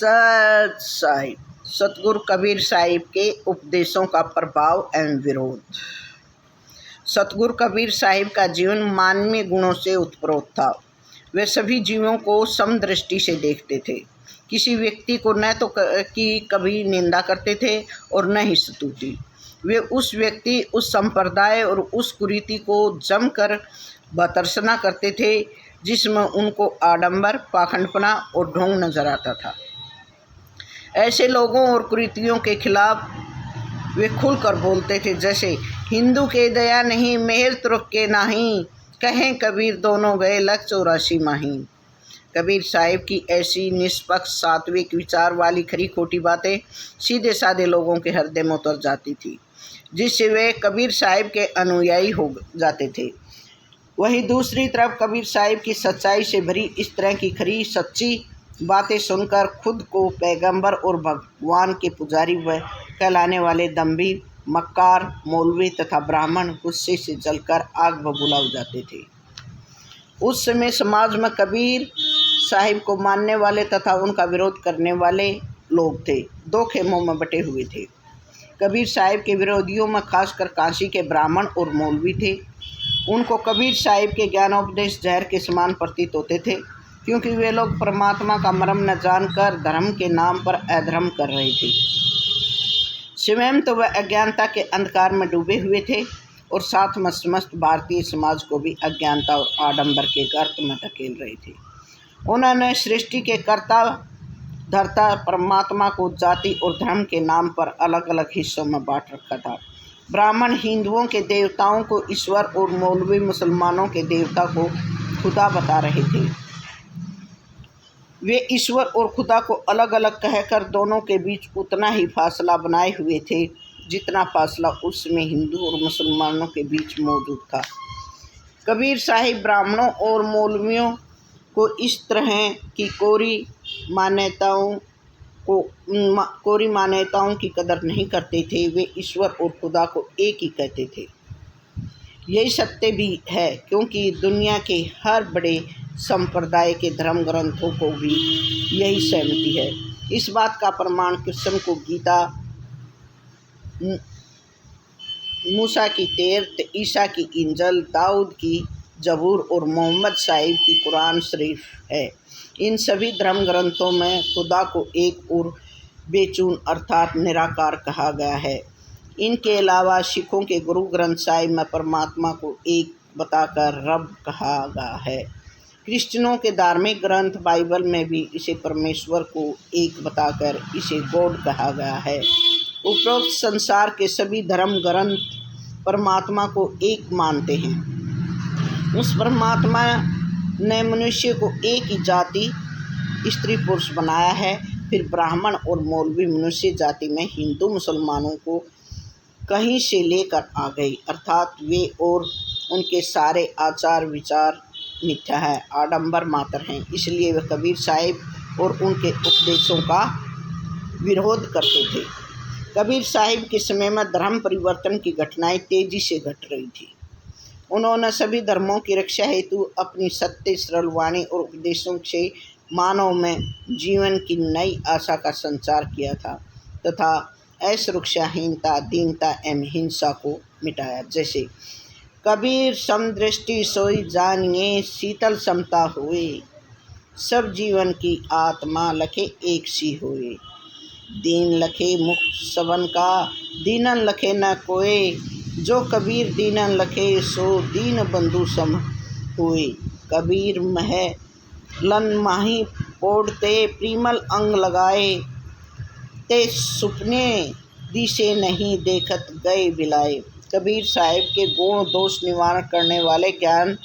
सत साहिब सतगुरु कबीर साहिब के उपदेशों का प्रभाव एवं विरोध। सतगुरु कबीर साहिब का जीवन मानवीय गुणों से उत्प्रोत था। वे सभी जीवों को समदृष्टि से देखते थे। किसी व्यक्ति को न तो की कभी निंदा करते थे और न ही स्तुति। वे उस व्यक्ति, उस संप्रदाय और उस कुरीति को जमकर भर्त्सना करते थे जिसमें उनको आडंबर, पाखंडपना और ढोंग नजर आता था। ऐसे लोगों और कुरीतियों के खिलाफ वे खुलकर बोलते थे, जैसे हिंदू के दया नहीं मेहर तुर्क के नाही, कहें कबीर दोनों गए लख 84 माही। कबीर साहिब की ऐसी निष्पक्ष सात्विक विचार वाली खरी खोटी बातें सीधे साधे लोगों के हृदय में उतर जाती थी, जिससे वे कबीर साहिब के अनुयायी हो जाते थे। वहीं दूसरी तरफ कबीर साहिब की सच्चाई से भरी इस तरह की खरी सच्ची बातें सुनकर खुद को पैगंबर और भगवान के पुजारी व कहलाने वाले दम्भी, मक्कार, मौलवी तथा ब्राह्मण गुस्से से जलकर आग बबूला हो जाते थे। उस समय समाज में कबीर साहिब को मानने वाले तथा उनका विरोध करने वाले लोग थे, दो खेमों में बटे हुए थे। कबीर साहिब के विरोधियों में खासकर काशी के ब्राह्मण और मौलवी थे। उनको कबीर साहिब के ज्ञानोपदेश जहर के समान प्रतीत होते थे, क्योंकि वे लोग परमात्मा का मर्म न जानकर धर्म के नाम पर अधर्म कर रहे थे। स्वयं तो वह अज्ञानता के अंधकार में डूबे हुए थे और साथ में समस्त भारतीय समाज को भी अज्ञानता और आडंबर के गर्त में धकेल रहे थे। उन्होंने सृष्टि के कर्ता धर्ता परमात्मा को जाति और धर्म के नाम पर अलग अलग हिस्सों में बांट रखा था। ब्राह्मण हिंदुओं के देवताओं को ईश्वर और मौलवी मुसलमानों के देवता को खुदा बता रहे थे। वे ईश्वर और खुदा को अलग अलग कहकर दोनों के बीच उतना ही फासला बनाए हुए थे जितना फासला उस समय हिंदू और मुसलमानों के बीच मौजूद था। कबीर साहिब ब्राह्मणों और मौलवियों को इस तरह की कोरी मान्यताओं की कदर नहीं करते थे। वे ईश्वर और खुदा को एक ही कहते थे। यही सत्य भी है, क्योंकि दुनिया के हर बड़े संप्रदाय के धर्म ग्रंथों को भी यही सहमति है। इस बात का प्रमाण कृष्ण को गीता, मूसा की तेरत, ईसा की इंजल, दाऊद की जबूर और मोहम्मद साहिब की कुरान शरीफ है। इन सभी धर्म ग्रंथों में खुदा को एक और बेचून अर्थात निराकार कहा गया है। इनके अलावा सिखों के गुरु ग्रंथ साहिब में परमात्मा को एक बताकर रब कहा गया है। क्रिश्चियनों के धार्मिक ग्रंथ बाइबल में भी इसे परमेश्वर को एक बताकर इसे गॉड कहा गया है। उपरोक्त संसार के सभी धर्म ग्रंथ परमात्मा को एक मानते हैं। उस परमात्मा ने मनुष्य को एक ही जाति स्त्री पुरुष बनाया है। फिर ब्राह्मण और मौलवी मनुष्य जाति में हिंदू मुसलमानों को कहीं से लेकर आ गई, अर्थात वे और उनके सारे आचार विचार मिथ्या है, आडंबर मात्र हैं। इसलिए वे कबीर साहिब और उनके उपदेशों का विरोध करते थे। कबीर साहिब के समय में धर्म परिवर्तन की घटनाएं तेजी से घट रही थी। उन्होंने सभी धर्मों की रक्षा हेतु अपनी सत्य, सरल वाणी और उपदेशों से मानव में जीवन की नई आशा का संचार किया था तथा असुरक्षाहीनता, दीनता एवं हिंसा को मिटाया। जैसे कबीर समदृष्टि सोई जानिए, शीतल समता हुए, सब जीवन की आत्मा लखे एक सी हुए, दीन लखे मुक्त सबन का, दीनन लखे न कोय, जो कबीर दीनन लखे सो दीन बंधु सम हुए। कबीर मह लन माही पोड़ते, प्रीमल अंग लगाए, ते सुपने दिशे नहीं देखत गए बिलाए। कबीर साहिब के गुण दोष निवारण करने वाले ज्ञान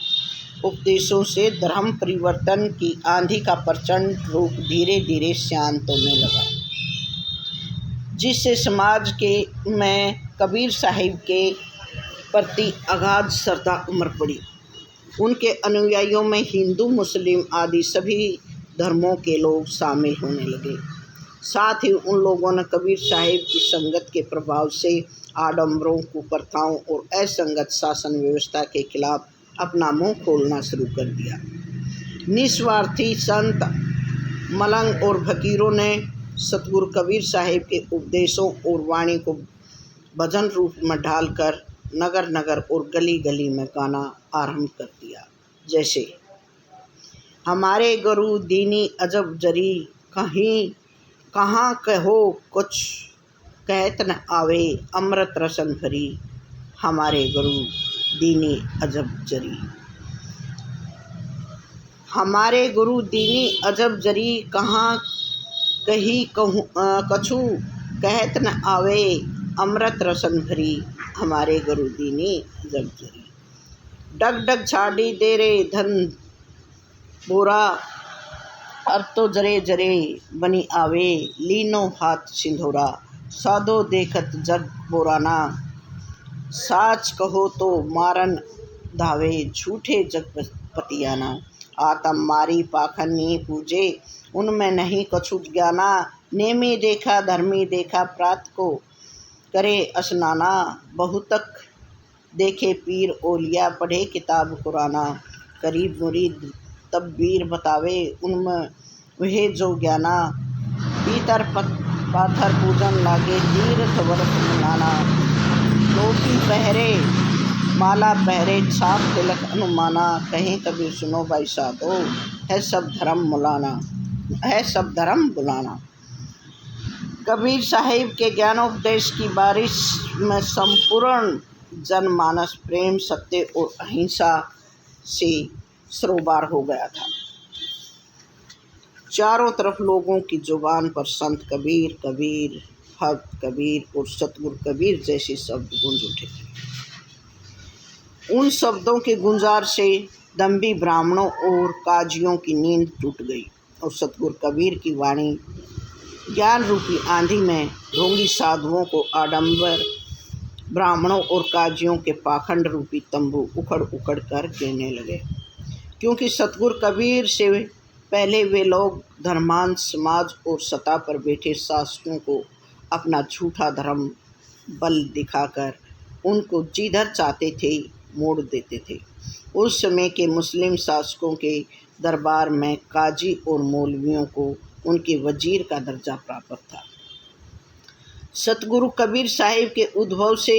उपदेशों से धर्म परिवर्तन की आंधी का प्रचंड रूप धीरे धीरे शांत होने लगा, जिससे समाज के में कबीर साहिब के प्रति अगाध श्रद्धा उमड़ पड़ी। उनके अनुयायियों में हिंदू, मुस्लिम आदि सभी धर्मों के लोग शामिल होने लगे। साथ ही उन लोगों ने कबीर साहिब की संगत के प्रभाव से आडंबरों, कुप्रथाओं और असंगत शासन व्यवस्था के खिलाफ अपना मुंह खोलना शुरू कर दिया। निस्वार्थी संत मलंग और फकीरों ने सतगुरु कबीर साहिब के उपदेशों और वाणी को भजन रूप में ढालकर नगर नगर और गली गली में गाना आरंभ कर दिया। जैसे हमारे गुरु दीनी अजब जरी, कहीं कहाँ कहो कुछ कहत न आवे, अमृत रसन भरी हमारे गुरु दीनी अजब जरी। हमारे गुरु दीनी अजब जरी, कहाँ कहीं कछु कहत न आवे, अमृत रसन भरी हमारे गुरु दीनी अजब जरी। डग डग झाड़ी दे रे धन बोरा, अब तो जरे जरे बनी आवे, लीनो हाथ सिंधोरा साधो देखत जग बोराना, साच कहो तो मारन धावे झूठे जग पतियाना। आतम मारी पाखंडी पूजे, उनमें नहीं कछु ज्ञाना, नेमी देखा धर्मी देखा प्रात को करे असनाना, बहुतक देखे पीर ओलिया पढ़े किताब कुराना, करीब मुरीद तब वीर बतावे उनमें वह जो ज्ञाना, पीतर पाथर पूजन लागे तीर्थ व्रत मनाना, टोपी पहरे माला पहरे छाप तिलक अनुमाना, कहीं कभी सुनो भाई साधो है सब धर्म मुलाना, है सब धर्म बुलाना। कबीर साहिब के ज्ञानोपदेश की बारिश में संपूर्ण जनमानस प्रेम सत्य और अहिंसा से सरोबार हो गया था। चारों तरफ लोगों की जुबान पर संत कबीर, कबीर, भक्त कबीर और सतगुरु कबीर जैसे शब्द गूंज उठे थे। उन शब्दों के गुंजार से दम्भी ब्राह्मणों और काजियों की नींद टूट गई और सतगुरु कबीर की वाणी ज्ञान रूपी आंधी में ढोंगी साधुओं को आडंबर, ब्राह्मणों और काजियों के पाखंड रूपी तंबू उखड़ उखड़ कर गिरने लगे। क्योंकि सतगुरु कबीर से पहले वे लोग धर्मांध समाज और सत्ता पर बैठे शासकों को अपना झूठा धर्म बल दिखाकर उनको जिधर चाहते थे मोड़ देते थे। उस समय के मुस्लिम शासकों के दरबार में काजी और मौलवियों को उनके वजीर का दर्जा प्राप्त था। सतगुरु कबीर साहिब के उद्भव से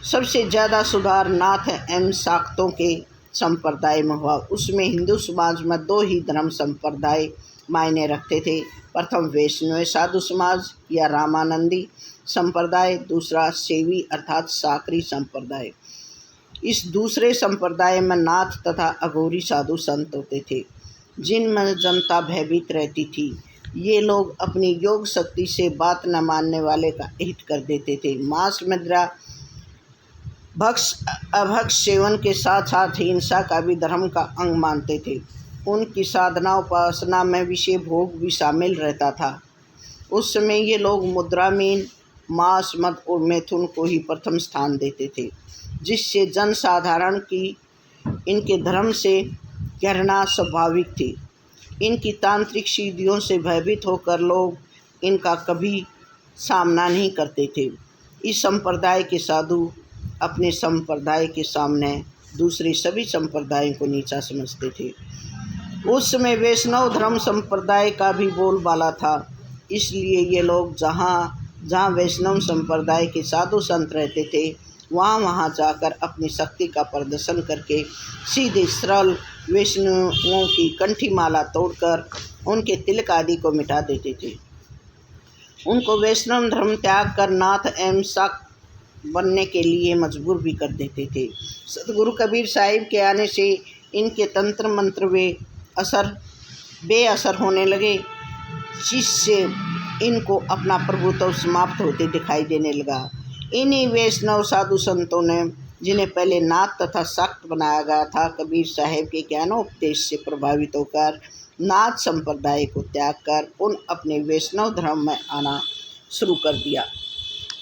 सबसे ज़्यादा सुधार नाथ एवं शाक्तों के संप्रदाय में हुआ। उसमें हिंदू समाज में दो ही धर्म संप्रदाय मायने रखते थे। प्रथम वैष्णव साधु समाज या रामानंदी संप्रदाय, दूसरा सेवी अर्थात साकरी संप्रदाय। इस दूसरे संप्रदाय में नाथ तथा अघोरी साधु संत होते थे जिनमें जनता भयभीत रहती थी। ये लोग अपनी योग शक्ति से बात न मानने वाले का हित कर देते थे। मांस मदिरा भक्ष अभक्ष सेवन के साथ साथ हिंसा का भी धर्म का अंग मानते थे। उनकी साधना उपासना में विषय भोग भी शामिल रहता था। उस समय ये लोग मुद्रामीन, मांस, मद और मैथुन को ही प्रथम स्थान देते थे, जिससे जनसाधारण की इनके धर्म से घृणा स्वाभाविक थी। इनकी तांत्रिक सिद्धियों से भयभीत होकर लोग इनका कभी सामना नहीं करते थे। इस संप्रदाय के साधु अपने संप्रदाय के सामने दूसरे सभी संप्रदायों को नीचा समझते थे। उस समय वैष्णव धर्म संप्रदाय का भी बोलबाला था, इसलिए ये लोग जहाँ जहाँ वैष्णव संप्रदाय के साधु संत रहते थे वहाँ जाकर अपनी शक्ति का प्रदर्शन करके सीधे सरल वैष्णवों की कंठी माला तोड़कर उनके तिलक आदि को मिटा देते थे। उनको वैष्णव धर्म त्याग कर नाथ एवं शाक्त बनने के लिए मजबूर भी कर देते थे। सतगुरु कबीर साहिब के आने से इनके तंत्र मंत्र बेअसर होने लगे, जिससे इनको अपना प्रभुत्व समाप्त होते दिखाई देने लगा। इन्हीं वैष्णव साधु संतों ने, जिन्हें पहले नाथ तथा शाक्त बनाया गया था, कबीर साहिब के ज्ञानोपदेश से प्रभावित होकर नाथ संप्रदाय को त्याग कर अपने वैष्णव धर्म में आना शुरू कर दिया।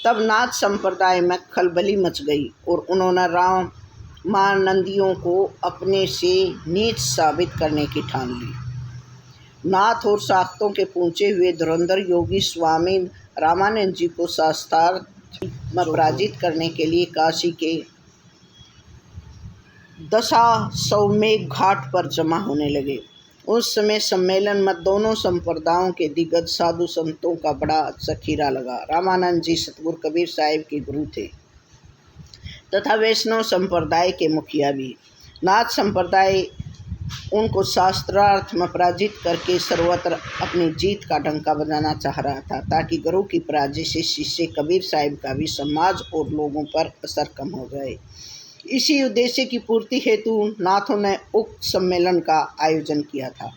तब नाथ संप्रदाय में खलबली मच गई और उन्होंने रामानंदियों को अपने से नीच साबित करने की ठान ली। नाथ और शाक्तों के पहुँचे हुए धुरंधर योगी स्वामी रामानंद जी को शास्त्रार्थ में पराजित करने के लिए काशी के दशाश्वमेध घाट पर जमा होने लगे। उस समय सम्मेलन में दोनों संप्रदायों के दिग्गज साधु संतों का बड़ा जखीरा लगा। रामानंद जी सतगुरु कबीर साहिब के गुरु थे तथा वैष्णव संप्रदाय के मुखिया भी। नाथ संप्रदाय उनको शास्त्रार्थ में पराजित करके सर्वत्र अपनी जीत का डंका बजाना चाह रहा था, ताकि गुरु की पराजय से शिष्य कबीर साहिब का भी समाज और लोगों पर असर कम हो जाए। इसी उद्देश्य की पूर्ति हेतु नाथों ने उक्त सम्मेलन का आयोजन किया था।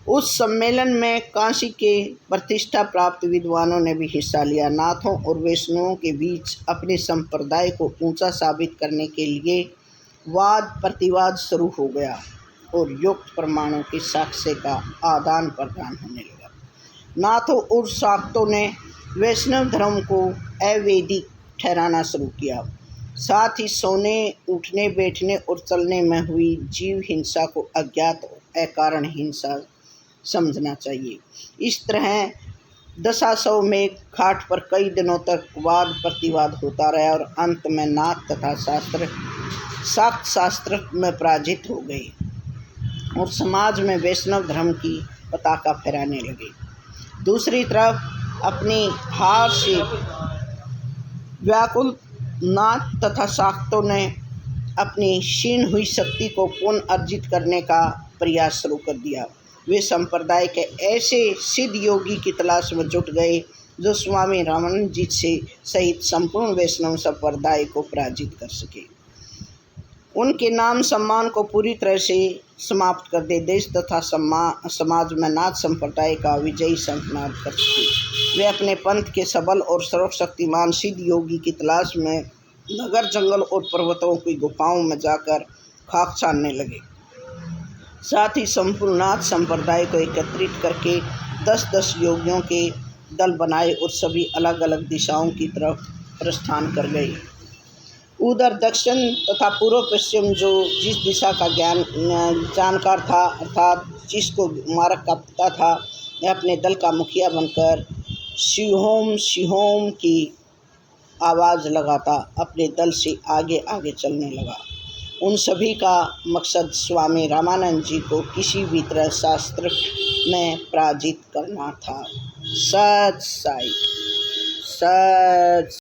उस सम्मेलन में काशी के प्रतिष्ठा प्राप्त विद्वानों ने भी हिस्सा लिया। नाथों और वैष्णवों के बीच अपने संप्रदाय को ऊंचा साबित करने के लिए वाद प्रतिवाद शुरू हो गया और युक्त प्रमाणों के साक्ष्य का आदान प्रदान होने लगा। नाथों और शाक्तों ने वैष्णव धर्म को अवैदिक ठहराना शुरू किया। साथ ही सोने, उठने, बैठने और चलने में हुई जीव हिंसा को अज्ञात और अकारण हिंसा समझना चाहिए। इस तरह दशासव में घाट पर कई दिनों तक वाद प्रतिवाद होता रहा और अंत में नाथ तथा शाक्त शास्त्र में पराजित हो गए और समाज में वैष्णव धर्म की पताका फहराने लगे। दूसरी तरफ अपनी हार से व्याकुल नाथ तथा शाक्तों ने अपनी क्षीण हुई शक्ति को पुनर्जित करने का प्रयास शुरू कर दिया। वे संप्रदाय के ऐसे सिद्ध योगी की तलाश में जुट गए जो स्वामी रामानंद जी से सहित संपूर्ण वैष्णव संप्रदाय को पराजित कर सके, उनके नाम सम्मान को पूरी तरह से समाप्त कर दे, देश तथा समाज में नाथ संप्रदाय का विजयी शंखनाद कर सके। वे अपने पंथ के सबल और सर्वशक्तिमान सिद्ध योगी की तलाश में नगर, जंगल और पर्वतों की गुफाओं में जाकर खाक छानने लगे। साथ ही संपूर्ण नाथ संप्रदाय को एकत्रित करके 10-10 योगियों के दल बनाए और सभी अलग अलग दिशाओं की तरफ प्रस्थान कर गए। उधर दक्षिण तथा पूर्व पश्चिम जो जिस दिशा का जानकार था, अर्थात जिसको मार्ग का पता था, वह अपने दल का मुखिया बनकर शिहोम शिहोम की आवाज़ लगाता अपने दल से आगे आगे चलने लगा। उन सभी का मकसद स्वामी रामानंद जी को किसी भी तरह शास्त्र में पराजित करना था। सच साई, सच।